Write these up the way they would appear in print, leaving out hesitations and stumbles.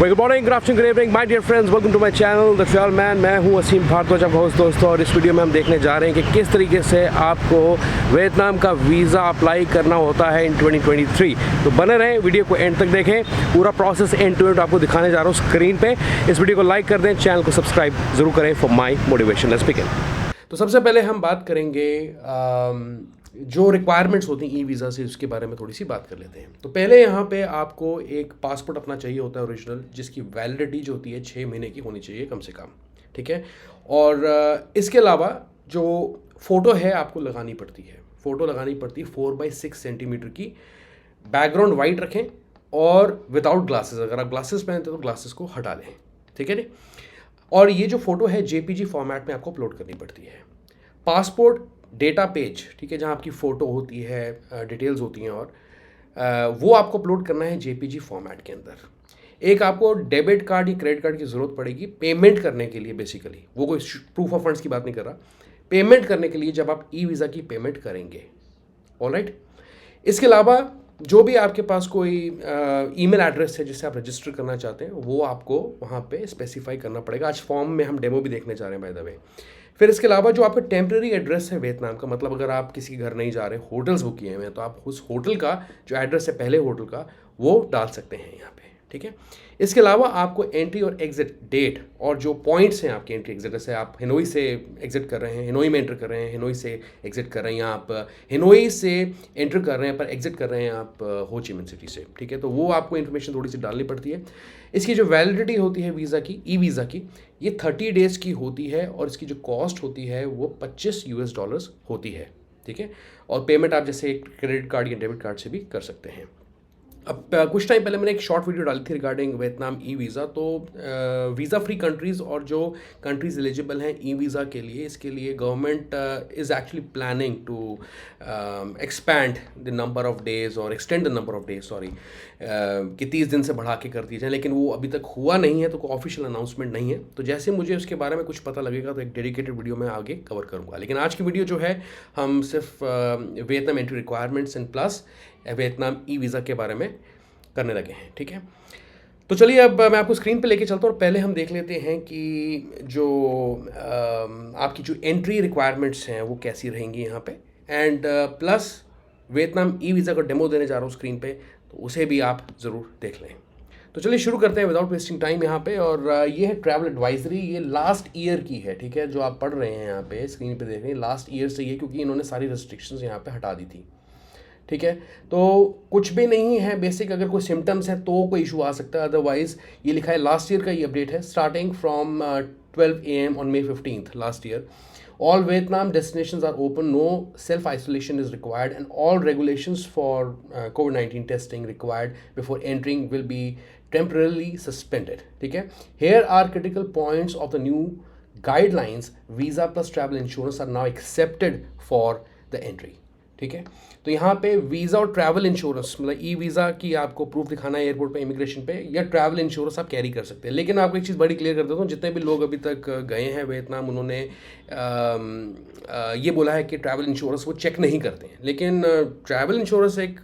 Good morning, good afternoon, good evening my dear friends, welcome to my channel the travel man. मैं हूं असीम भारद्वाज, आपका host दोस्तों। और इस वीडियो में हम देखने जा रहे हैं कि किस तरीके से आपको वियतनाम का वीज़ा अप्लाई करना होता है इन 2023। तो बने रहें, वीडियो को एंड तक देखें, पूरा प्रोसेस एंड टू एंड आपको दिखाने जा रहा हूँ स्क्रीन पे। इस वीडियो को लाइक कर दें, चैनल को सब्सक्राइब जरूर करें for my motivation. Let's begin. तो सबसे पहले हम बात करेंगे जो रिक्वायरमेंट्स होती हैं ई वीज़ा से, उसके बारे में थोड़ी सी बात कर लेते हैं। तो पहले यहाँ पे आपको एक पासपोर्ट अपना चाहिए होता है ओरिजिनल, जिसकी वैलिडिटी जो होती है 6 महीने की होनी चाहिए कम से कम, ठीक है। और इसके अलावा जो फ़ोटो है आपको लगानी पड़ती है, फ़ोटो लगानी पड़ती है 4x6 सेंटीमीटर की। बैकग्राउंड वाइट रखें और विदाउट ग्लासेस, अगर आप ग्लासेस पहनते हो तो ग्लासेस को हटा लें, ठीक है नी। और ये जो फ़ोटो है JPG फॉर्मेट में आपको अपलोड करनी पड़ती है। पासपोर्ट डेटा पेज, ठीक है, जहाँ आपकी फ़ोटो होती है, डिटेल्स होती हैं, और वो आपको अपलोड करना है JPG फॉर्मेट के अंदर। एक आपको डेबिट कार्ड या क्रेडिट कार्ड की ज़रूरत पड़ेगी पेमेंट करने के लिए, बेसिकली वो कोई प्रूफ ऑफ फंड्स की बात नहीं कर रहा, पेमेंट करने के लिए जब आप ई वीज़ा की पेमेंट करेंगे। ऑलराइट, इसके अलावा जो भी आपके पास कोई ईमेल एड्रेस है जिससे आप रजिस्टर करना चाहते हैं, वो आपको वहाँ पे स्पेसिफाई करना पड़ेगा। आज फॉर्म में हम डेमो भी देखने जा रहे हैं बाय द वे। फिर इसके अलावा जो आपका टेम्प्रेरी एड्रेस है वियतनाम का, मतलब अगर आप किसी घर नहीं जा रहे, होटल्स बुक किए हुए हैं, तो आप उस होटल का जो एड्रेस है पहले होटल का, वो डाल सकते हैं यहाँ पे, ठीक है। इसके अलावा आपको एंट्री और एग्जिट डेट और जो पॉइंट्स हैं आपके एंट्री एग्जिट, जैसे आप हिनोई से एग्जिट कर रहे हैं, हिनोई में एंटर कर रहे हैं, हिनोई से एग्जिट कर रहे हैं, या आप हिनोई से एंटर कर रहे हैं पर एग्जिट कर रहे हैं आप हो ची मिन सिटी से, ठीक है। तो वो आपको इन्फॉर्मेशन थोड़ी सी डालनी पड़ती है। इसकी जो वैलिडिटी होती है वीज़ा की, ई वीज़ा की, ये 30 डेज़ की होती है, और इसकी जो कॉस्ट होती है वो $25 होती है, ठीक है। और पेमेंट आप जैसे क्रेडिट कार्ड या डेबिट कार्ड से भी कर सकते हैं। अब कुछ टाइम पहले मैंने एक शॉर्ट वीडियो डाली थी रिगार्डिंग वियतनाम ई वीज़ा। तो वीज़ा फ्री कंट्रीज़ और जो कंट्रीज़ एलिजिबल हैं ई वीज़ा के लिए, इसके लिए government is actually planning to expand the number of days और extend the number of days, sorry, कि 30 दिन से बढ़ा के कर दिए जाए, लेकिन वो अभी तक हुआ नहीं है, तो कोई ऑफिशियल अनाउंसमेंट नहीं है। तो जैसे मुझे उसके बारे में कुछ पता लगेगा तो एक डेडिकेटेड वीडियो मैं आगे कवर करूँगा। लेकिन आज की वीडियो जो है, हम सिर्फ Vietnam entry requirements and plus Vietnam e visa के बारे में करने लगे हैं, ठीक है। तो चलिए अब मैं आपको स्क्रीन पे लेके चलता हूँ, और पहले हम देख लेते हैं कि जो आपकी जो एंट्री रिक्वायरमेंट्स हैं वो कैसी रहेंगी यहाँ पे, and plus Vietnam e visa का डेमो देने जा रहा हूँ स्क्रीन पे, तो उसे भी आप ज़रूर देख लें। तो चलिए शुरू करते हैं विदाउट वेस्टिंग टाइम यहाँ पे। और ये है ट्रैवल एडवाइजरी, ये लास्ट ईयर की है, ठीक है, जो आप पढ़ रहे हैं यहाँ पे स्क्रीन पे देख रहे हैं, लास्ट ईयर से ये, क्योंकि इन्होंने सारी रेस्ट्रिक्शंस यहाँ पे हटा दी थी, ठीक है। तो कुछ भी नहीं है बेसिक, अगर कोई सिम्टम्स है तो कोई इशू आ सकता है, अदरवाइज ये लिखा है लास्ट ईयर का ये अपडेट है, starting from 12 AM on May 15th last year. All Vietnam destinations are open, no self-isolation is required, and all regulations for COVID-19 testing required before entering will be temporarily suspended, ठीक है। Here are critical points of the new guidelines. Visa plus travel insurance are now accepted for the entry, ठीक है। तो यहाँ पे visa और travel insurance, मतलब e visa की आपको प्रूफ दिखाना है एयरपोर्ट पे, इमिग्रेशन पे, या ट्रैवल इंश्योरेंस आप कैरी कर सकते हैं। लेकिन आपको एक चीज़ बड़ी क्लियर कर देता हूँ, जितने भी लोग अभी तक गए हैं वियतनाम, उन्होंने ये बोला है कि ट्रैवल इंश्योरेंस वो चेक नहीं करते हैं। लेकिन ट्रैवल इंश्योरेंस एक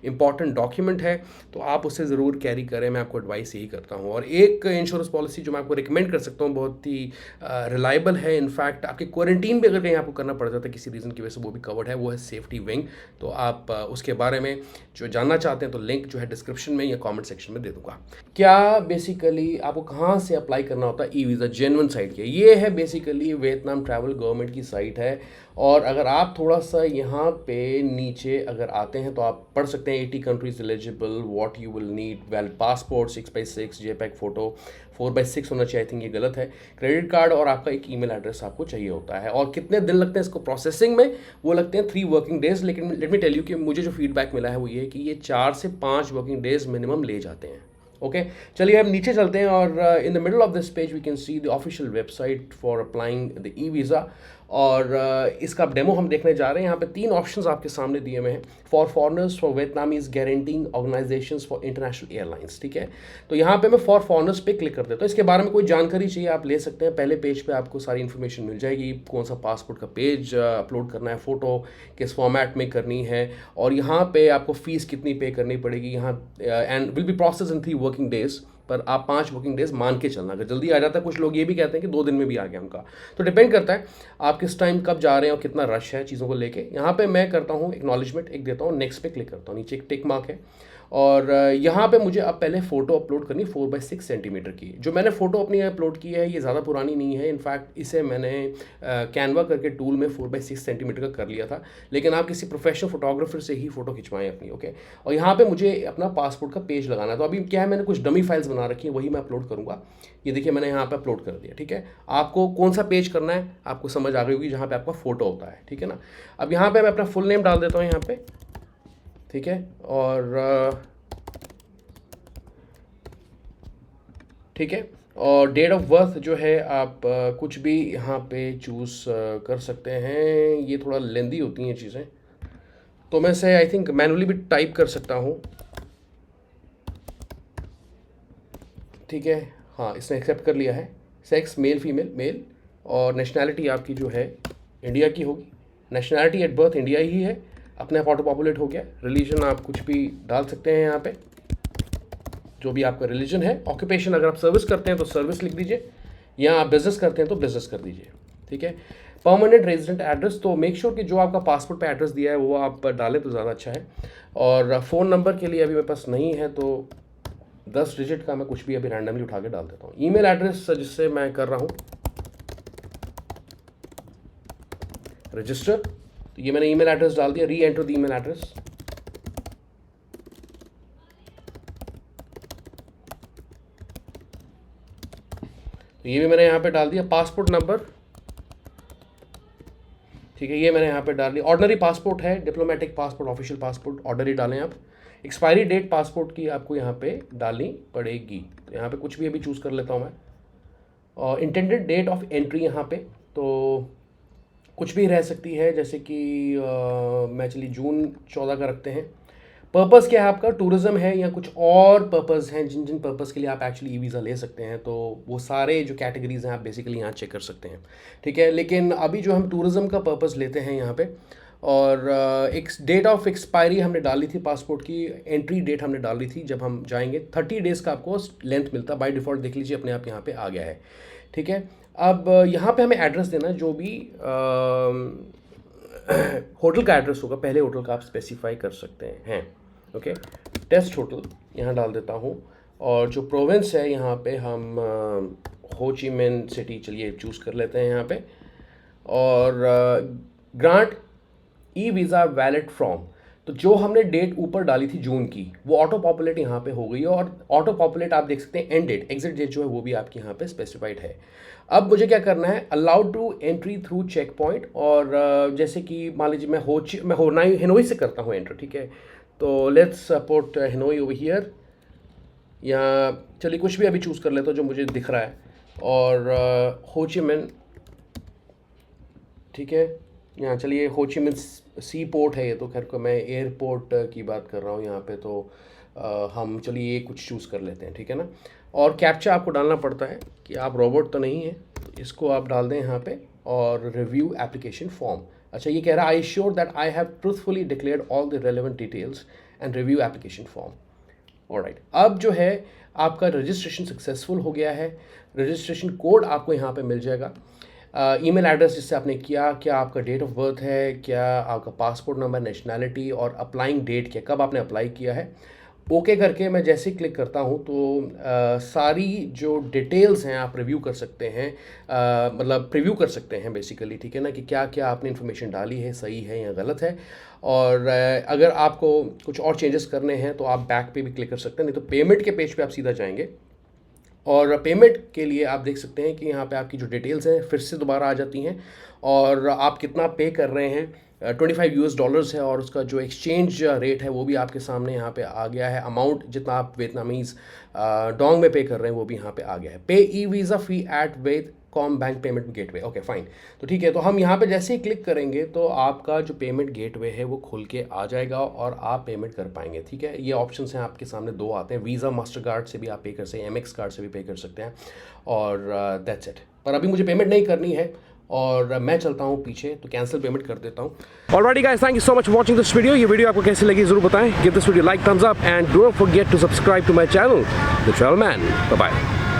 इम्पॉर्टेंट डॉक्यूमेंट है, तो आप उसे ज़रूर कैरी करें, मैं आपको एडवाइस यही करता हूँ। और एक इंश्योरेंस पॉलिसी जो मैं आपको रिकमेंड कर सकता हूँ, बहुत ही रिलायबल है, इनफैक्ट आपके क्वारंटीन भी अगर कहीं आपको करना पड़ जाता है किसी रीज़न की वजह से, वो भी कवर्ड है, वो है सेफ्टी विंग। तो आप उसके बारे में जो जानना चाहते हैं तो लिंक जो है डिस्क्रिप्शन में या कमेंट सेक्शन में दे दूंगा। क्या बेसिकली आपको कहाँ से अप्लाई करना होता है ई वीज़ा, जेन्युइन साइट की ये है, बेसिकली वियतनाम ट्रैवल गवर्नमेंट की साइट है। और अगर आप थोड़ा सा यहाँ पे नीचे अगर आते हैं तो आप पढ़ सकते हैं 80 countries eligible, what you will need, valid passport, 6x6 JPEG photo, 4x6 होना चाहिए, आई थिंक ये गलत है, क्रेडिट कार्ड, और आपका एक ईमेल एड्रेस आपको चाहिए होता है। और कितने दिन लगते हैं इसको प्रोसेसिंग में, वो लगते हैं 3 वर्किंग डेज़। लेकिन लेट मी टेल यू कि मुझे जो फीडबैक मिला है वो ये है कि ये 4 से 5 वर्किंग डेज़ मिनिमम ले जाते हैं। ओके, चलिए अब नीचे चलते हैं, और in the middle of this page we can see the official website for applying the e visa. और इसका डेमो हम देखने जा रहे हैं। यहाँ पे 3 ऑप्शंस आपके सामने दिए हुए हैं, for foreigners, for Vietnamese guaranteeing organisations, for international airlines, ठीक है। तो यहाँ पे मैं फॉर फॉरनर्स पे क्लिक कर देता हूँ। इसके बारे में कोई जानकारी चाहिए आप ले सकते हैं, पहले पेज पे आपको सारी इन्फॉर्मेशन मिल जाएगी, कौन सा पासपोर्ट का पेज अपलोड करना है, फ़ोटो किस फॉर्मेट में करनी है, और यहाँ पे आपको फ़ीस कितनी पे करनी पड़ेगी यहाँ, and will be process in 3 working days. पर आप 5 वर्किंग डेज मान के चलना। अगर जल्दी आ जाता है, कुछ लोग ये भी कहते हैं कि 2 दिन में भी आ गया उनका, तो डिपेंड करता है आप किस टाइम कब जा रहे हैं और कितना रश है चीज़ों को लेके। यहाँ पे मैं करता हूँ एक्नॉलेजमेंट एक देता हूँ, नेक्स्ट पे क्लिक करता हूँ, नीचे एक टिक मार्क है और यहाँ पे मुझे अब पहले फ़ोटो अपलोड करनी 4x6 सेंटीमीटर की। जो मैंने फ़ोटो अपनी अपलोड की है ये ज़्यादा पुरानी नहीं है, इनफैक्ट इसे मैंने कैनवा करके टूल में 4x6 सेंटीमीटर का कर लिया था, लेकिन आप किसी प्रोफेशनल फोटोग्राफर से ही फ़ोटो खिंचवाएं अपनी, ओके। और यहाँ पे मुझे अपना पासपोर्ट का पेज लगाना है, तो अभी क्या है, मैंने कुछ डमी फाइल्स बना रखी है, वही मैं अपलोड करूँगा। ये देखिए मैंने यहाँ पर अपलोड कर दिया, ठीक है। आपको कौन सा पेज करना है आपको समझ आ गई होगी, जहाँ पर आपका फ़ोटो होता है, ठीक है ना। अब यहाँ पर मैं अपना फुल नेम डाल देता हूँ यहाँ पर, ठीक है, और ठीक है, और डेट ऑफ बर्थ जो है आप कुछ भी यहाँ पे चूज़ कर सकते हैं। ये थोड़ा लेंदी होती हैं चीज़ें, तो मैं से आई थिंक मैनुअली भी टाइप कर सकता हूँ, ठीक है। हाँ, इसने एक्सेप्ट कर लिया है। सेक्स मेल फीमेल मेल, और नेशनैलिटी आपकी जो है इंडिया की होगी। नेशनैलिटी एट बर्थ इंडिया ही है, अपने आप ऑटो पॉपुलेट हो गया। रिलीजन आप कुछ भी डाल सकते हैं यहाँ पे, जो भी आपका रिलीजन है। ऑक्यूपेशन अगर आप सर्विस करते हैं तो सर्विस लिख दीजिए, या आप बिजनेस करते हैं तो बिजनेस कर दीजिए, ठीक है। परमानेंट रेजिडेंट एड्रेस, तो मेक श्योर कि जो आपका पासपोर्ट पे एड्रेस दिया है वो आप डालें तो ज़्यादा अच्छा है। और फ़ोन नंबर के लिए अभी मेरे पास नहीं है, तो 10 डिजिट का मैं कुछ भी अभी रैंडमली उठा के डाल देता हूँ। ईमेल एड्रेस जिससे मैं कर रहा हूँ रजिस्टर, तो ये मैंने ईमेल एड्रेस डाल दिया। री एंटर द ईमेल एड्रेस, तो ये भी मैंने यहाँ पे डाल दिया। पासपोर्ट नंबर, ठीक है, ये मैंने यहाँ पे डाल दिया। ऑर्डनरी पासपोर्ट है, diplomatic passport, official passport, order ही डालें आप। एक्सपायरी डेट पासपोर्ट की आपको यहाँ पे डालनी पड़ेगी, तो यहाँ पे कुछ भी अभी चूज़ कर लेता हूँ मैं। और इंटेंडेड डेट ऑफ एंट्री यहाँ पे तो कुछ भी रह सकती है, जैसे कि मैं चलिए जून 14 का रखते हैं। पर्पज़ क्या है आपका, टूरिज़्म है या कुछ और पर्पज़ हैं, जिन जिन पर्पज़ के लिए आप एक्चुअली ई वीज़ा ले सकते हैं, तो वो सारे जो कैटेगरीज़ हैं आप बेसिकली यहाँ चेक कर सकते हैं, ठीक है। लेकिन अभी जो हम टूरिज़्म का पर्पज़ लेते हैं यहाँ पे, और एक डेट ऑफ एक्सपायरी हमने डाली थी पासपोर्ट की, एंट्री डेट हमने डाली थी जब हम जाएंगे। 30 डेज़ का आपको लेंथ मिलता है बाय डिफ़ॉल्ट, देख लीजिए अपने आप यहाँ पे आ गया है, ठीक है। अब यहाँ पे हमें एड्रेस देना, जो भी होटल का एड्रेस होगा, पहले होटल का आप स्पेसिफाई कर सकते हैं, ओके। टेस्ट होटल यहाँ डाल देता हूँ, और जो प्रोविंस है यहाँ पे हम हो ची मिन सिटी चलिए चूज़ कर लेते हैं यहाँ पे। और grant e visa valid from, तो जो हमने डेट ऊपर डाली थी जून की, वो ऑटो पॉपुलेट यहाँ पे हो गई है। और ऑटो पॉपुलेट आप देख सकते हैं, एंड डेट एग्जिट डेट जो है वो भी आपकी यहाँ पे स्पेसिफाइड है। अब मुझे क्या करना है, allowed to entry through check point, और जैसे कि मान लीजिए मैं हिनोई से करता हूँ एंटर, ठीक है। तो लेट्स सपोर्ट हिनोई ओवर हियर, या चलिए कुछ भी अभी चूज़ कर लेता हूँ जो मुझे दिख रहा है। और हो ची मिन, ठीक है, यहाँ चलिए हो ची मिन सी पोर्ट है ये, तो खैर को मैं एयरपोर्ट की बात कर रहा हूँ यहाँ पे, तो हम चलिए ये कुछ चूज़ कर लेते हैं, ठीक है ना। और कैप्चा आपको डालना पड़ता है कि आप रोबोट तो नहीं है, तो इसको आप डाल दें यहाँ पे। और रिव्यू एप्लीकेशन फॉर्म, अच्छा ये कह रहा है I sure that I have truthfully declared all the relevant details and review application form. Alright, अब जो है आपका रजिस्ट्रेशन सक्सेसफुल हो गया है। रजिस्ट्रेशन कोड आपको यहाँ पे मिल जाएगा। ईमेल एड्रेस जिससे आपने किया, क्या आपका डेट ऑफ बर्थ है, क्या आपका पासपोर्ट नंबर, नेशनैलिटी, और अप्लाइंग डेट क्या, कब आपने अप्लाई किया है। ओके करके मैं जैसे ही क्लिक करता हूँ तो सारी जो डिटेल्स हैं आप रिव्यू कर सकते हैं, मतलब प्रीव्यू कर सकते हैं बेसिकली, ठीक है ना, कि क्या क्या आपने इन्फॉर्मेशन डाली है, सही है या गलत है। और अगर आपको कुछ और चेंजेस करने हैं तो आप बैक पे भी क्लिक कर सकते हैं, नहीं तो पेमेंट के पेज पे आप सीधा जाएंगे। और पेमेंट के लिए आप देख सकते हैं कि यहाँ पे आपकी जो डिटेल्स हैं फिर से दोबारा आ जाती हैं, और आप कितना पे कर रहे हैं, $25 है, और उसका जो एक्सचेंज रेट है वो भी आपके सामने यहाँ पे आ गया है। अमाउंट जितना आप वियतनामीज़ डोंग में पे कर रहे हैं वो भी यहाँ पे आ गया है। Pay e visa fee at with com bank payment gateway, okay fine. तो ठीक है, तो हम यहाँ पे जैसे ही क्लिक करेंगे तो आपका जो पेमेंट गेटवे है वो खुल के आ जाएगा और आप पेमेंट कर पाएंगे, ठीक है। ये ऑप्शंस हैं आपके सामने, 2 आते हैं, वीज़ा मास्टर कार्ड से भी आप पे कर सकते हैं, MX कार्ड से भी पे कर सकते हैं, और दैट्स इट। पर अभी मुझे पेमेंट नहीं करनी है, और मैं चलता हूँ पीछे, तो कैंसिल पेमेंट कर देता हूँ। Alright guys, thank you so much for watching this video. ये वीडियो आपको कैसी लगी जरूर बताएं। Give this video like, thumbs up and don't forget to subscribe to my channel the travel man. Bye bye.